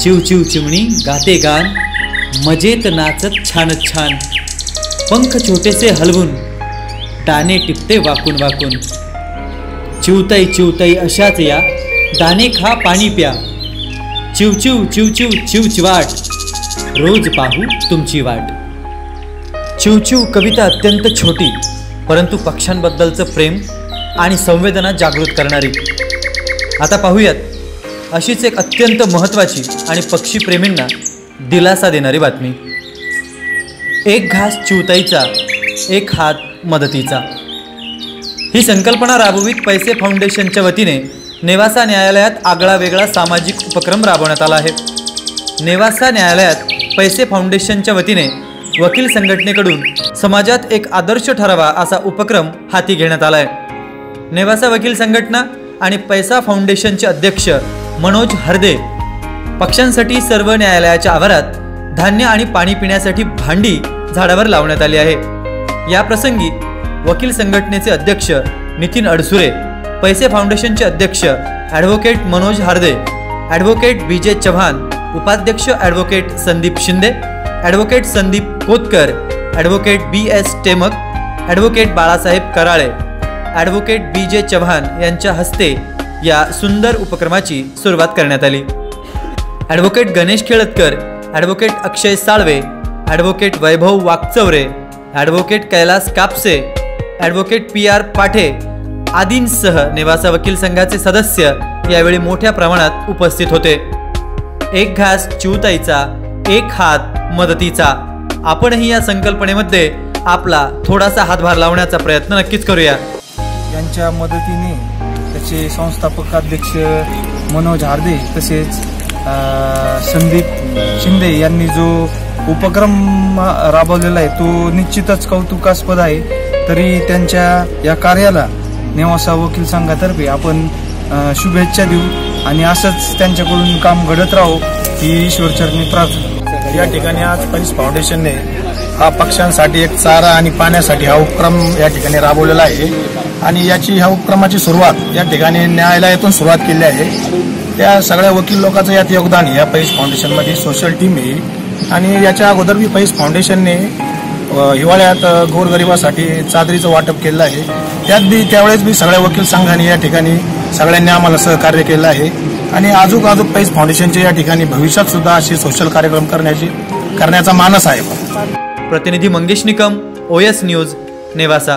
चिव चिव चिमणी गाते गान, मजेत नाचत छानच छान, पंख छोटेसे हलवून दाणे टिपते वाकून वाकून। चिवताई चिवताई अशाच या, दाणे खा पाणी प्या, चिव चिव चिव चिव चिव चिवाट, रोज पाहू तुमची वाट। चिवचिव कविता अत्यंत छोटी परंतु पक्ष्यांबद्दलचं प्रेम आणि संवेदना जागृत करणारी। आता पाहूयात अशीच एक अत्यंत महत्त्वाची आणि पक्षीप्रेमींना दिलासा देणारी बातमी। एक घास चिवताईचा, एक हात मदतीचा, ही संकल्पना राबवित पैसे फाउंडेशनच्या वतीने नेवासा न्यायालयात आगळा वेगळा सामाजिक उपक्रम राबवण्यात आला आहे। नेवासा न्यायालयात पैसे फाउंडेशनच्या वतीने वकील संघटनेकडून समाजात एक आदर्श ठरावा असा उपक्रम हाती घेण्यात आला आहे। नेवासा वकील संघटना आणि पैसा फाउंडेशनचे अध्यक्ष मनोज हरदे पक्षांसाठी सर्व न्यायालयाच्या आवारात धान्य आणि पाणी पिण्यासाठी भांडी झाडावर लावण्यात आली आहे। या प्रसंगी वकील संघटनेचे अध्यक्ष नितीन अडसुरे, पैसे फाउंडेशनचे अध्यक्ष advocate Manoj हरदे, advocate B J Chavan, उपाध्यक्ष advocate Sandeep Shinde, advocate Sandeep Kotkar, advocate BS Temak, advocate Balasaheb Karale, advocate BJ Chavan यांच्या हस्ते या सुंदर उपक्रमाची सुरुवात करण्यात आली। Advocate Ganesh Khelatkar, advocate Akshay Salve, advocate Vaibhav Wakchaure, advocate Kailas Kapse, advocate PR Pathe आदींसह नेवासा वकील संघाचे सदस्य यावेळी मोठ्या प्रमाणात उपस्थित होते। एक घास चिवताईचा, एक हात मदतीचा, आपणही या संकल्पनेमध्ये आपला थोडासा हातभार लावण्याचा प्रयत्न नक्कीच करूया। यांच्या मदतीने त्याचे संस्थापक अध्यक्ष मनोज हरदे तसेच संदीप शिंदे यांनी जो उपक्रम राबवलेला आहे तो निश्चितच कौतुकास्पद आहे। तरी त्यांच्या या कार्याला नेवासा वकील संघातर्फे आपण शुभेच्छा देऊ आणि असंच त्यांच्याकडून काम घडत राहो ही ईश्वरचरणी प्रार्थना। या ठिकाणी आज पैस फाउंडेशनने हा पक्ष्यांसाठी एक चारा आणि पाण्यासाठी हा उपक्रम या ठिकाणी राबवलेला आहे आणि ह्या उपक्रमाची सुरुवात या ठिकाणी न्यायालयातून सुरुवात केली आहे। त्या सगळ्या वकील लोकांचं यात योगदान आहे। या पैस फाउंडेशनमध्ये सोशल टीम आहे आणि याच्या अगोदर बी पैस फाउंडेशनने हिवाळ्यात गोरगरिबासाठी चादरीचं वाटप केलं आहे। त्यावेळेस बी सगळ्या वकील संघाने या ठिकाणी सगळ्यांनी आम्हाला सहकार्य केलं आहे आणि अजून पैस फाउंडेशनचे या ठिकाणी भविष्यात सुद्धा असे सोशल कार्यक्रम करण्याचा मानस आहे। प्रतिनिधी मंगेश निकम, OS न्यूज, नेवासा।